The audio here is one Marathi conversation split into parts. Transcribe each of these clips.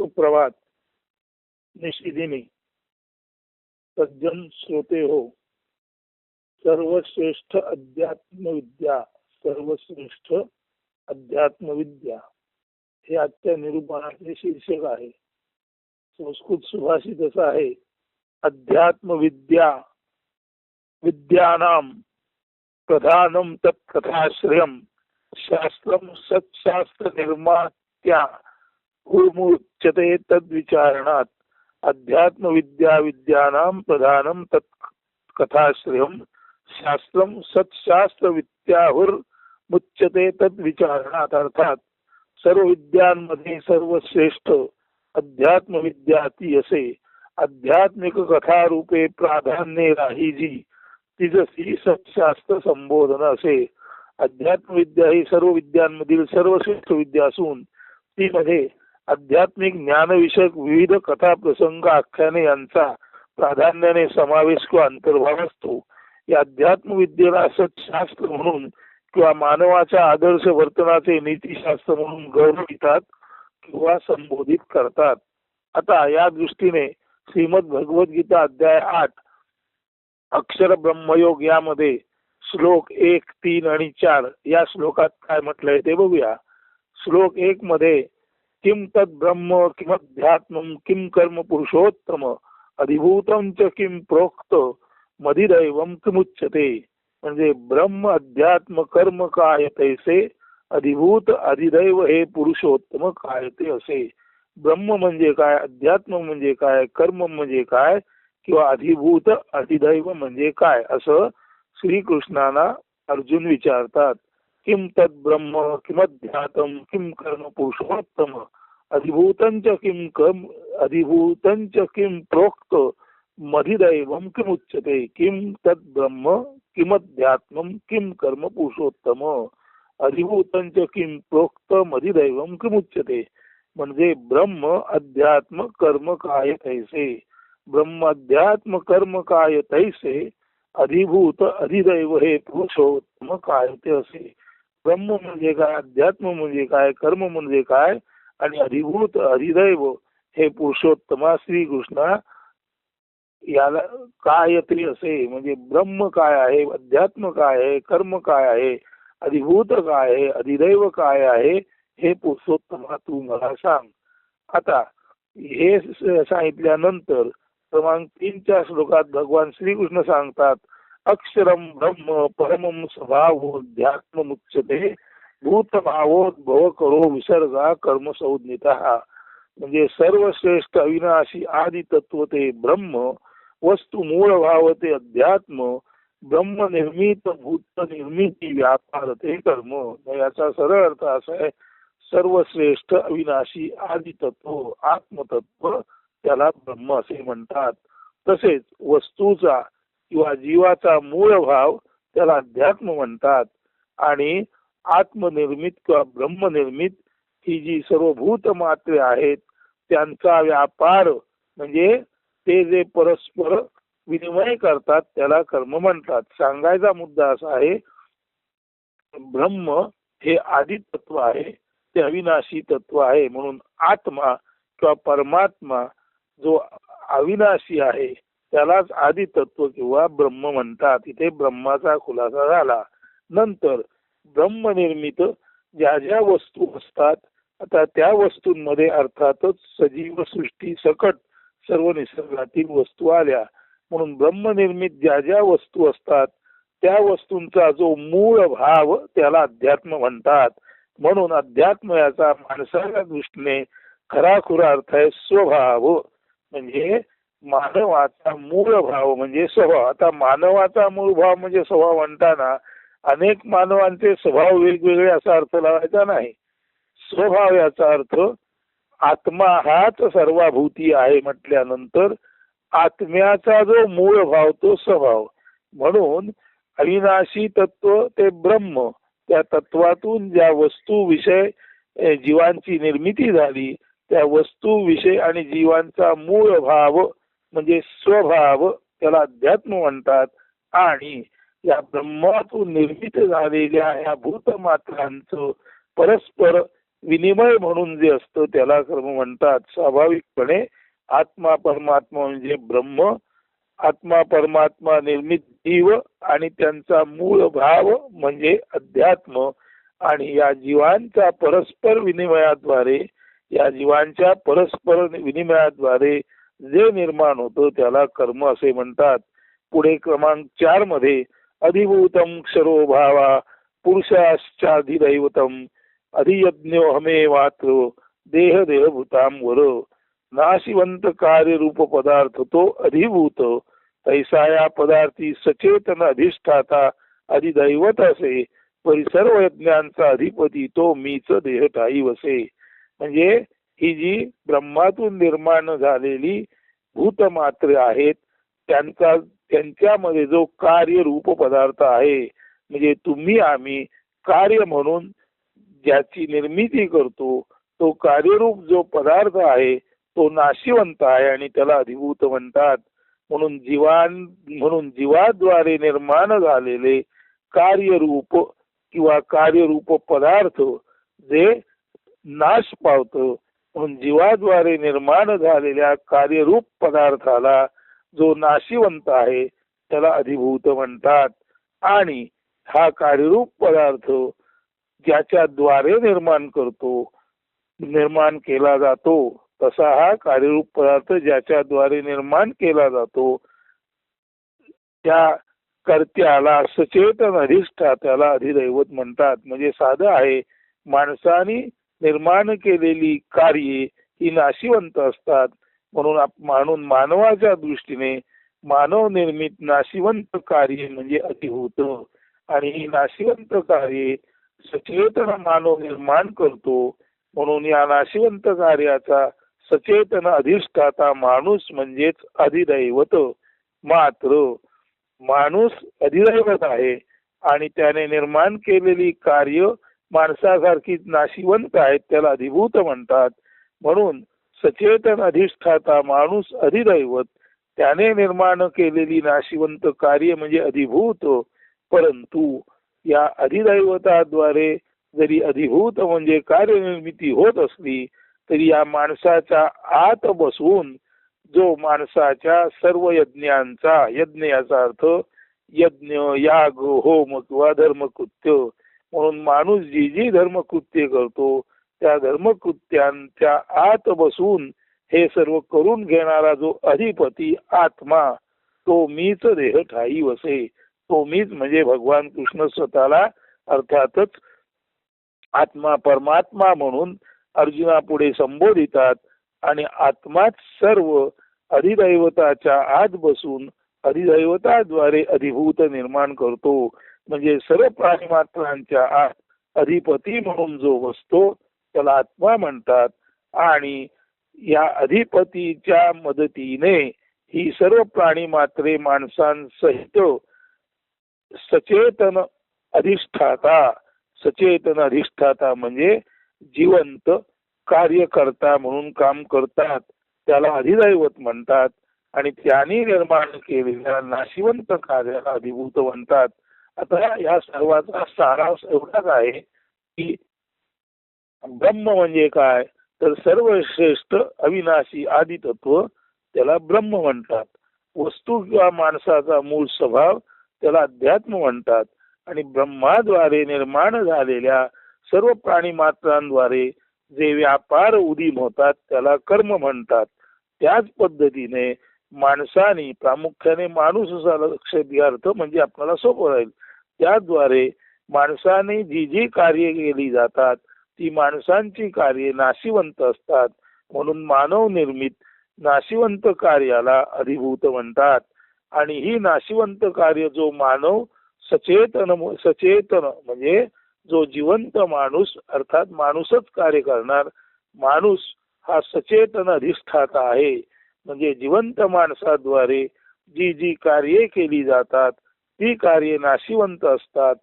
सुप्रभात निशिदिनी सज्जन श्रोते हो. सर्वश्रेष्ठ अध्यात्मविद्या हे आजच्या निरूपणाचे शीर्षक आहे. संस्कृत सुभाषित असं आहे, अध्यात्मविद्या विद्यानां प्रधानम तत्कथाश्रयम शास्त्रम सत्शास्त्र निर्मात्या उर्मुच्यते तद्विचारणात. अध्यात्मविद्या विद्यानां प्रधानम तत्कथाश्रयम शास्त्रम सत्शास्त्र विद्याहुर्मुच्यते तद्विचारणात. अर्थात सर्व विद्यांमध्ये सर्वश्रेष्ठ अध्यात्मविद्या ती असे. आध्यात्मिक कथारूपे प्राधान्य राही जी तिजसी सत्शास्त्र संबोधन असे. अध्यात्मविद्या ही सर्व विद्यांमधील सर्वश्रेष्ठ विद्या असून ती मध्ये आध्यात्मिक ज्ञानविषयक विविध कथा प्रसंग आख्याने यांचा प्राधान्याने समावेश किंवा अंतर्भाव असतो. या अध्यात्मविद्येला सत्शास्त्र म्हणून किंवा मानवाच्या आदर्श वर्तनाचे नीतिशास्त्र म्हणून गौरवितात किंवा संबोधित करतात. आता या दृष्टीने श्रीमद भगवद्गीता अध्याय 8 अक्षर ब्रह्मयोग यामध्ये श्लोक 1, 3 आणि 4 या श्लोकात काय म्हटलंय ते बघूया. श्लोक 1 मध्ये किम तद ब्रह्म किमध्यात्मम किम कर्म पुरुषोत्तम अधिभूतम च किम प्रोक्त मधिदैवम किमुच्यते. म्हणजे ब्रह्म अध्यात्म कर्म काय तैसे अधिभूत अधिदैव हे पुरुषोत्तम काय ते असे. ब्रह्म म्हणजे काय, अध्यात्म म्हणजे काय, कर्म म्हणजे काय किंवा अधिभूत अधिदैव म्हणजे काय असं श्रीकृष्णाला अर्जुन विचारतात. किम तद ब्रह्म किमध्यात्म किम कर्म पुरुषोत्तम अधिभूतंच किम कर्म अधिभूतंच किम प्रोक्त मधिदैवम किमुच्यते. किम तद ब्रह्म किमध्यात्मम किम कर्म पुरुषोत्तम अधिभूतंच किम प्रोक्त मधिदैवम किमुच्यते. म्हणजे ब्रह्म अध्यात्म कर्म काय तैसे. ब्रह्म अध्यात्म कर्म काय तैसे अधिभूत अधिदैव हे पुरुषोत्तम काय ते असे. ब्रह्म म्हणजे काय, अध्यात्म म्हणजे काय, कर्म म्हणजे काय आणि अधिभूत अधिदैव हे पुरुषोत्तमा श्रीकृष्णा याला काय ते असे. म्हणजे ब्रह्म काय आहे, अध्यात्म काय आहे, कर्म काय आहे, अधिभूत काय आहे, अधिदैव काय आहे हे पुरुषोत्तमा तू मला सांग. आता हे सांगितल्यानंतर क्रमांक 3च्या श्लोकात भगवान श्रीकृष्ण सांगतात, अक्षरम ब्रह्म परमम स्वभावोध्यात्मुच्यते भूतभावोद्भव करो विसर्गा कर्म संज्ञितः. म्हणजे सर्वश्रेष्ठ अविनाशी आदि तत्व ते ब्रह्म, वस्तू मूळ भाव ते अध्यात्म, ब्रह्म निर्मित भूत निर्मिती व्यापार ते कर्म. याचा सरळ अर्थ असा आहे, सर्वश्रेष्ठ अविनाशी आदि तत्व आत्मतत्व त्याला ब्रह्म असे म्हणतात. तसेच वस्तूचा किंवा जीवाचा मूळ भाव त्याला अध्यात्म म्हणतात. आणि आत्मनिर्मित किंवा ब्रह्मनिर्मित ही जी सर्व भूत मात्रे आहेत त्यांचा व्यापार म्हणजे ते जे परस्पर विनिमय करतात त्याला कर्म म्हणतात. सांगायचा मुद्दा असा आहे, ब्रह्म हे आदि तत्व आहे, ते अविनाशी तत्व आहे. म्हणून आत्मा किंवा परमात्मा जो अविनाशी आहे त्यालाच आदि तत्व किंवा ब्रह्म म्हणतात. इथे ब्रह्माचा खुलासा झाला. नंतर ब्रह्मनिर्मित ज्या ज्या वस्तू असतात, आता त्या वस्तूंमध्ये अर्थातच सजीव सृष्टी सकट सर्व निसर्गातील वस्तू आल्या. म्हणून ब्रह्मनिर्मित ज्या ज्या वस्तू असतात त्या वस्तूंचा जो मूळ भाव त्याला अध्यात्म म्हणतात. म्हणून अध्यात्म याचा माणसाच्या दृष्टीने खराखुरा अर्थ आहे स्वभाव, म्हणजे मानवाचा मूळ भाव म्हणजे स्वभाव. आता मानवाचा मूळ भाव म्हणजे स्वभाव म्हणताना अनेक मानवांचे स्वभाव वेगवेगळे असा अर्थ लावायचा नाही. स्वभाव याचा अर्थ आत्मा हाच सर्वाभूती आहे म्हटल्यानंतर आत्म्याचा जो मूळ भाव तो स्वभाव. म्हणून अविनाशी तत्व ते ब्रह्म, त्या तत्वातून ज्या वस्तू विषय जीवांची निर्मिती झाली त्या वस्तू विषय आणि जीवांचा मूळ भाव म्हणजे स्वभाव त्याला अध्यात्म म्हणतात. आणि या ब्रह्मातून निर्मित झालेल्या या भूतमात्रांचं परस्पर विनिमय म्हणून जे असतं त्याला कर्म म्हणतात. स्वाभाविकपणे आत्मा परमात्मा म्हणजे ब्रह्म, आत्मा परमात्मा निर्मित जीव आणि त्यांचा मूळ भाव म्हणजे अध्यात्म, आणि या जीवांच्या परस्पर विनिमयाद्वारे, या जीवांच्या परस्पर विनिमयाद्वारे जे निर्माण होतं त्याला कर्म असे म्हणतात. पुढे क्रमांक 4 मध्ये अधिभूतम क्षरो भावा पुरुषाश्चाधिदैवतम अधियज्ञो हमे वात्र देह देहभूताम वर नाशिवंत कार्य रूप पदार्थ तो अधिभूत तैसा या पदार्थी सचेतन अधिष्ठाता अधिदैवत असे परी सर्व यज्ञांचा अधिपती तो मीच देह ठाई वसे. म्हणजे ही जी ब्रह्मातून निर्माण झालेली भूतमात्र आहेत त्यांच्यामध्ये जो कार्य रूप पदार्थ आहे, म्हणजे तुम्ही आम्ही कार्य म्हणून ज्याची निर्मिती करतो तो कार्यरूप जो पदार्थ आहे तो नाशिवंत आहे आणि त्याला अधिभूत म्हणतात. म्हणून जीवाद्वारे निर्माण झालेले कार्यरूप किंवा कार्यरूप पदार्थ जे नाश पावतं, म्हणून जीवाद्वारे निर्माण झालेल्या कार्यरूप पदार्थाला जो नाशिवंत आहे त्याला अधिभूत म्हणतात. आणि हा कार्यरूप पदार्थ ज्याच्याद्वारे निर्माण केला जातो, तसा हा कार्यरूप पदार्थ ज्याच्याद्वारे निर्माण केला जातो त्या कर्त्याला सचेतन अधिष्ठात्याला अधिदैवत म्हणतात. म्हणजे साधं आहे, माणसाने निर्माण केलेली कार्ये ही नाशिवंत असतात. म्हणून मानवाच्या दृष्टीने मानव निर्मित नाशिवंत कार्य म्हणजे अधिभूत, आणि ही नाशिवंत कार्ये सचेतन मानव निर्माण करतो. म्हणून या नाशिवंत कार्याचा सचेतन अधिष्ठाता माणूस म्हणजेच अधिदैवत. मात्र माणूस अधिदैवत आहे आणि त्याने निर्माण केलेली कार्य माणसासारखीच नाशिवंत आहेत, त्याला अधिभूत म्हणतात. म्हणून सचेतन अधिष्ठाता माणूस अधिदैवत, त्याने निर्माण केलेली नाशिवंत कार्य म्हणजे अधिभूत. परंतु या अधिदैवताद्वारे जरी अधिभूत म्हणजे कार्यनिर्मिती होत असली तरी या माणसाच्या आत बसवून जो माणसाच्या सर्व यज्ञांचा, यज्ञ याचा अर्थ यज्ञ, याग, होम किंवा धर्मकृत्य, म्हणून माणूस जी जी धर्मकृत्य करतो त्या धर्मकृत्यांच्या आत बसून हे सर्व करून घेणारा जो अधिपती आत्मा तो मीच देह ठाई वसे. तो मीच म्हणजे भगवान कृष्ण स्वतःला अर्थातच आत्मा परमात्मा म्हणून अर्जुना पुढे संबोधितात. आणि आत्माच सर्व अधिदैवताच्या आत बसून अधिदैवताद्वारे अधिभूत निर्माण करतो. म्हणजे सर्व प्राणिमात्रांच्या आत अधिपती म्हणून जो बसतो त्याला आत्मा म्हणतात. आणि या अधिपतीच्या मदतीने ही सर्व प्राणिमात्रे माणसांसहित सचेतन अधिष्ठाता म्हणजे जिवंत कार्यकर्ता म्हणून काम करतात, त्याला अधिदैवत म्हणतात. आणि त्यांनी निर्माण केलेल्या नाशिवंत कार्याला अधिभूत म्हणतात. आता या सर्वाचा सारांश एवढाच आहे की ब्रह्म म्हणजे काय, तर सर्वश्रेष्ठ अविनाशी आदितत्व त्याला ब्रह्म म्हणतात. वस्तू किंवा माणसाचा मूळ स्वभाव त्याला अध्यात्म म्हणतात. आणि ब्रह्माद्वारे निर्माण झालेल्या सर्व प्राणी मात्रांद्वारे जे व्यापार उदीम होतात त्याला कर्म म्हणतात. त्याच पद्धतीने माणसाने, प्रामुख्याने माणूस असा लक्षात घ्या अर्थ म्हणजे आपल्याला सोपं राहील, त्याद्वारे माणसाने जी जी कार्य केली जातात ती माणसांची कार्ये नाशिवंत असतात. म्हणून मानव निर्मित नाशिवंत कार्याला अधिभूत म्हणतात. आणि ही नाशिवंत कार्य जो मानव सचेतन म्हणजे जो जिवंत माणूस अर्थात माणूसच कार्य करणार, माणूस हा सचेतन अधिष्ठाता आहे. म्हणजे जिवंत माणसाद्वारे जी जी कार्ये केली जातात ती कार्ये नाशिवंत असतात.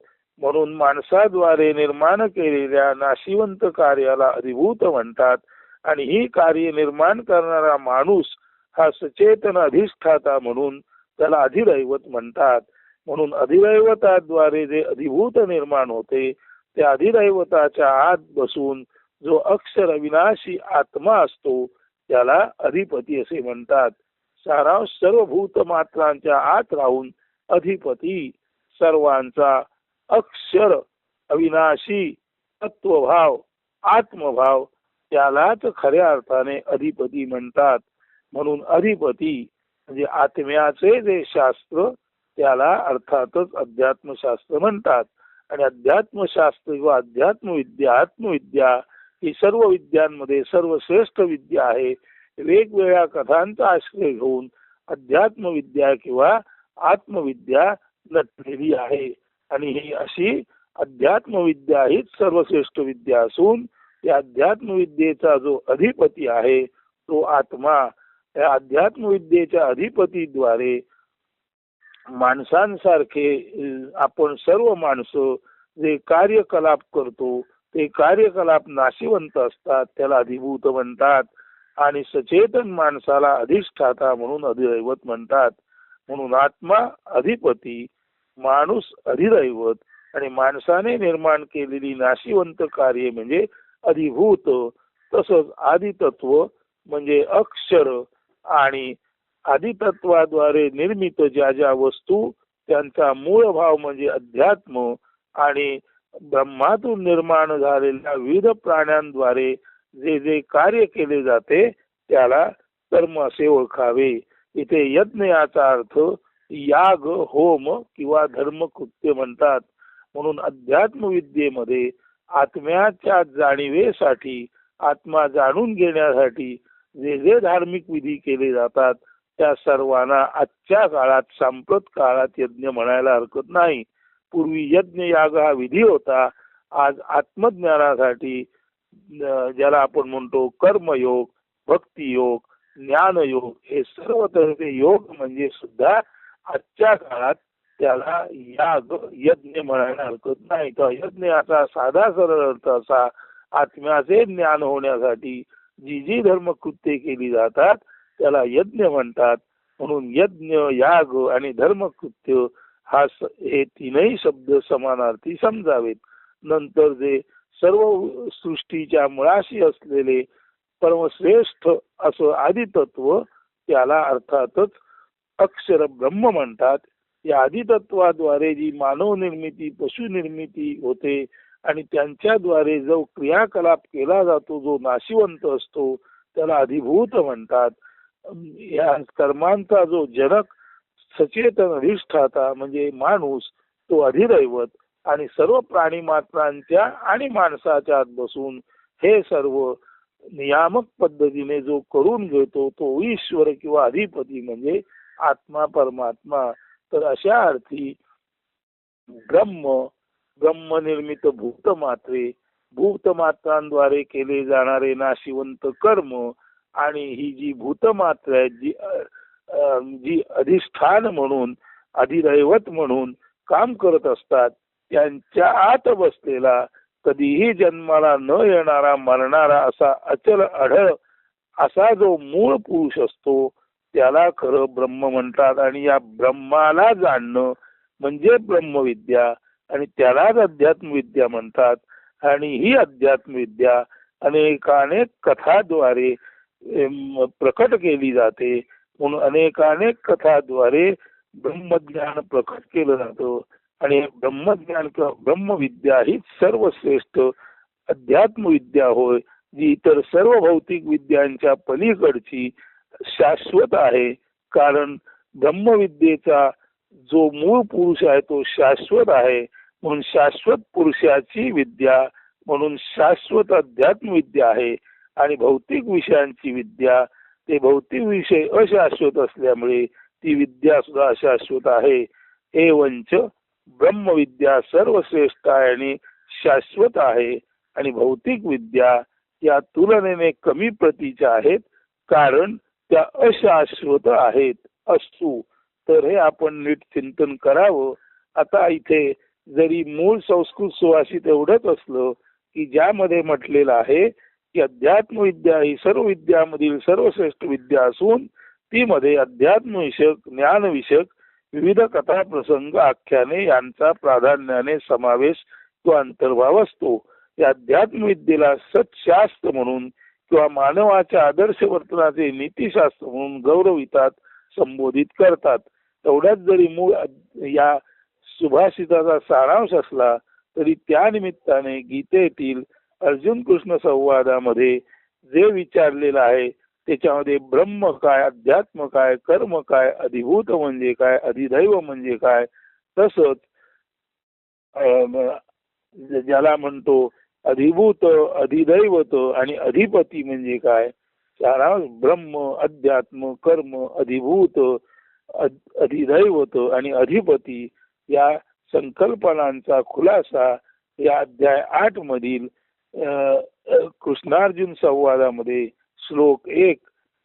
म्हणून माणसाद्वारे निर्माण केलेल्या नाशिवंत कार्याला अधिभूत म्हणतात. आणि ही कार्य निर्माण करणारा माणूस हा सचेतन अधिष्ठाता म्हणून त्याला अधिदैवत म्हणतात. म्हणून अधिदैवताद्वारे जे अधिभूत निर्माण होते त्या अधिदैवताच्या आत बसून जो अक्षर अविनाशी आत्मा असतो त्याला अधिपती असे म्हणतात. सारांश सर्व भूत मात्रांच्या आत राहून अधिपती सर्वांचा अक्षर अविनाशी तत्वभाव आत्मभाव त्यालाच खऱ्या अर्थाने अधिपती म्हणतात. म्हणून अधिपती म्हणजे आत्म्याचे जे शास्त्र त्याला अर्थातच अध्यात्मशास्त्र म्हणतात. आणि अध्यात्मशास्त्र किंवा अध्यात्मविद्या आत्मविद्या ही सर्व विद्यांमध्ये सर्वश्रेष्ठ विद्या आहे. वेगवेगळ्या कथांचा आश्रय घेऊन अध्यात्मविद्या किंवा आत्मविद्या नटलेली आहे. आणि ही अशी अध्यात्मविद्या हीच सर्वश्रेष्ठ विद्या असून त्या अध्यात्मविद्येचा जो अधिपती आहे तो आत्मा, या अध्यात्मविद्येच्या अधिपतीद्वारे माणसांसारखे आपण सर्व माणसं जे कार्यकलाप करतो ते कार्यकलाप नाशिवंत असतात त्याला अधिभूत म्हणतात. आणि सचेतन माणसाला अधिष्ठाता म्हणून अधिदैवत म्हणतात. म्हणून आत्मा अधिपती, माणूस अधिदैवत आणि माणसाने निर्माण केलेली नाशिवंत कार्य म्हणजे अधिभूत. तसंच आदितत्व म्हणजे अक्षर आणि आदितत्वाद्वारे निर्मित ज्या ज्या वस्तू त्यांचा मूळ भाव म्हणजे अध्यात्म आणि ब्रह्मातून निर्माण झालेल्या विविध प्राण्यांद्वारे जे जे कार्य केले जाते त्याला कर्म असे ओळखावे. इथे यज्ञ याचा अर्थ याग होम किंवा धर्मकृत्य म्हणतात. म्हणून अध्यात्मविद्येमध्ये आत्म्याच्या जाणीवेसाठी आत्मा जाणून घेण्यासाठी जे जे धार्मिक विधी केले जातात त्या सर्वांना आजच्या काळात सांप्रत काळात यज्ञ म्हणायला हरकत नाही. पूर्वी यज्ञ याग हा विधी होता. आज आत्मज्ञानासाठी ज्याला आपण म्हणतो कर्मयोग, भक्तियोग, ज्ञानयोग हे सर्व तऱ्हेचे योग म्हणजे सुद्धा आजच्या काळात त्याला याग यज्ञ म्हणायला हरकत नाही. तर यज्ञ याचा साधा सरळ अर्थ असा आत्म्याचे ज्ञान होण्यासाठी जी जी धर्मकृत्ये केली जातात त्याला यज्ञ म्हणतात. म्हणून यज्ञ याग आणि धर्मकृत्य हे तीनही शब्द समानार्थी समजावेत. नंतर जे सर्व सृष्टीच्या मुळाशी असलेले परमश्रेष्ठ असं आदितत्व त्याला अर्थातच अक्षर ब्रह्म म्हणतात. या आदितत्वाद्वारे जी मानव निर्मिती पशु निर्मिती होते आणि त्यांच्याद्वारे जो क्रियाकलाप केला जातो जो नाशिवंत असतो त्याला अधिभूत म्हणतात. या कर्मांचा जो जनक सचेतन अधिष्ठाता म्हणजे माणूस तो अधिदैवत आणि सर्व प्राणी मात्रांच्या आणि माणसाच्या आत बसून हे सर्व नियामक पद्धतीने जो करून घेतो तो ईश्वर किंवा अधिपती म्हणजे आत्मा परमात्मा. तर अशा अर्थी ब्रह्मनिर्मित भूतमात्रे, भूतमात्रांद्वारे केले जाणारे नाशिवंत कर्म आणि ही जी भूतमात्रा आहेत जी अधिष्ठान म्हणून अधिदैवत म्हणून काम करत असतात त्यांच्या आत बसलेला कधीही जन्माला न येणारा मरणारा असा अचल अढळ असा जो मूळ पुरुष असतो त्याला खरं ब्रह्म म्हणतात. आणि या ब्रह्माला जाणणं म्हणजे ब्रह्मविद्या आणि त्यालाच अध्यात्मविद्या म्हणतात. आणि ही अध्यात्मविद्या अनेकानेक कथाद्वारे प्रकट केली जाते. म्हणून अनेकानेक कथाद्वारे ब्रह्मज्ञान प्रकट केलं जातं. आणि ब्रह्मज्ञान किंवा ब्रह्मविद्या ही सर्वश्रेष्ठ अध्यात्मविद्या होय जी इतर सर्व भौतिक विद्यांच्या पलीकडची शाश्वत आहे. कारण ब्रह्मविद्येचा जो मूळ पुरुष आहे तो शाश्वत आहे. म्हणून शाश्वत पुरुषाची विद्या म्हणून शाश्वत अध्यात्मविद्या आहे. आणि भौतिक विषयांची विद्या ते भौतिक विषय अशाश्वत असल्यामुळे ती विद्या सुद्धा अशाश्वत आहे. एवंच ब्रह्मविद्या सर्वश्रेष्ठ आहे आणि शाश्वत आहे. आणि भौतिक विद्या या तुलनेने कमी प्रतीच्या आहेत कारण त्या अशाश्वत आहेत. असू तर हे आपण नीट चिंतन करावं. आता इथे जरी मूळ संस्कृत सुभाषित एवढंच असलं की ज्यामध्ये म्हटलेलं आहे की अध्यात्मविद्या ही सर्व विद्यामधील सर्वश्रेष्ठ विद्या असून ती मध्ये अध्यात्मविषयक ज्ञानविषयक विविध कथा प्रसंग आख्याने यांचा प्राधान्याने समावेश तो अंतर्भाव असतो. या अध्यात्म विद्येला सत्शास्त्र म्हणून किंवा मानवाच्या आदर्श वर्तनाचे नीतिशास्त्र म्हणून गौरवितात, संबोधित करतात. तेवढ्याच जरी मूळ या सुभाषिताचा सारांश असला तरी त्या निमित्ताने गीतेतील अर्जुन कृष्ण संवादामध्ये जे विचारलेलं आहे त्याच्यामध्ये ब्रह्म काय, अध्यात्म काय, कर्म काय, अधिभूत म्हणजे काय, अधिदैव म्हणजे काय, तसंच ज्याला म्हणतो अधिभूत, अधिदैवत आणि अधिपती म्हणजे काय, सारांश ब्रह्म, अध्यात्म, कर्म, अधिभूत, अधिदैवत आणि अधिपती या संकल्पनांचा खुलासा या अध्याय 8 मधील कृष्णार्जुन संवादामध्ये श्लोक 1,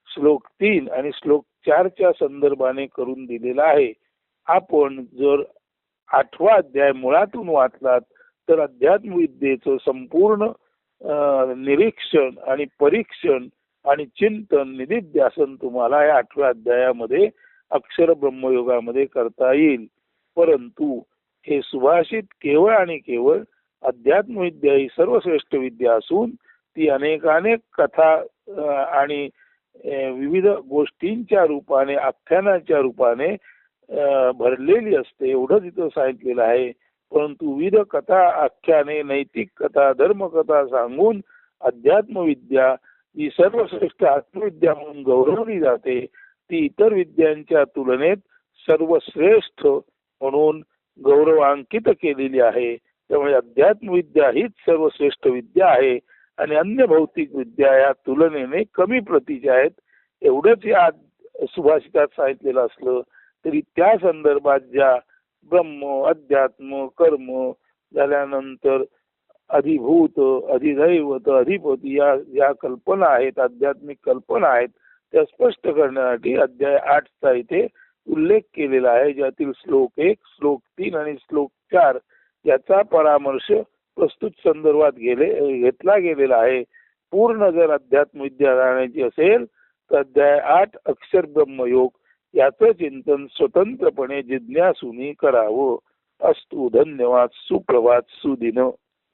श्लोक 3 आणि श्लोक 4 च्या संदर्भाने करून दिलेला आहे. आपण जर 8वा अध्याय मुळातून वाचलात तर अध्यात्म विद्येचं संपूर्ण निरीक्षण आणि परीक्षण आणि चिंतन, निधिध्यासन तुम्हाला या 8व्या अध्यायामध्ये अक्षर ब्रह्मयोगामध्ये करता येईल. परंतु हे सुभाषित केवळ आणि केवळ अध्यात्म विद्या ही सर्वश्रेष्ठ विद्या असून ती अनेकानेक कथा आणि विविध गोष्टींच्या रूपाने, आख्यानाच्या रूपाने भरलेली असते एवढं तिथं सांगितलेलं आहे. परंतु विविध कथा, आख्याने, नैतिक कथा, धर्मकथा सांगून अध्यात्म विद्या ही सर्वश्रेष्ठ आत्मविद्या म्हणून गौरवली जाते. ती इतर विद्यांच्या तुलनेत सर्वश्रेष्ठ म्हणून गौरवांकित केलेली आहे. त्यामुळे अध्यात्म विद्या हीच सर्वश्रेष्ठ विद्या आहे आणि अन्य भौतिक विद्या या तुलनेने कमी प्रतीच्या आहेत. एवढंच या सुभाषितात सांगितलेलं असलं तरी त्या संदर्भात ज्या ब्रह्म, अध्यात्म, कर्म झाल्यानंतर अधिभूत, अधिदैवत, अधिपती या कल्पना आहेत, आध्यात्मिक कल्पना आहेत, त्या स्पष्ट करण्यासाठी अध्याय 8 चा इथे उल्लेख केलेला आहे, ज्यातील श्लोक 1, श्लोक 3 आणि श्लोक 4 याचा परामर्श प्रस्तुत संदर्भात घेतला गेलेला आहे. पूर्ण जर अध्यात्म विद्या जाणायची असेल तर अध्याय 8 अक्षर ब्रह्मयोग याचं चिंतन स्वतंत्रपणे जिज्ञासूनी करावं. अस्तु. धन्यवाद. सुप्रभात. सुदिन.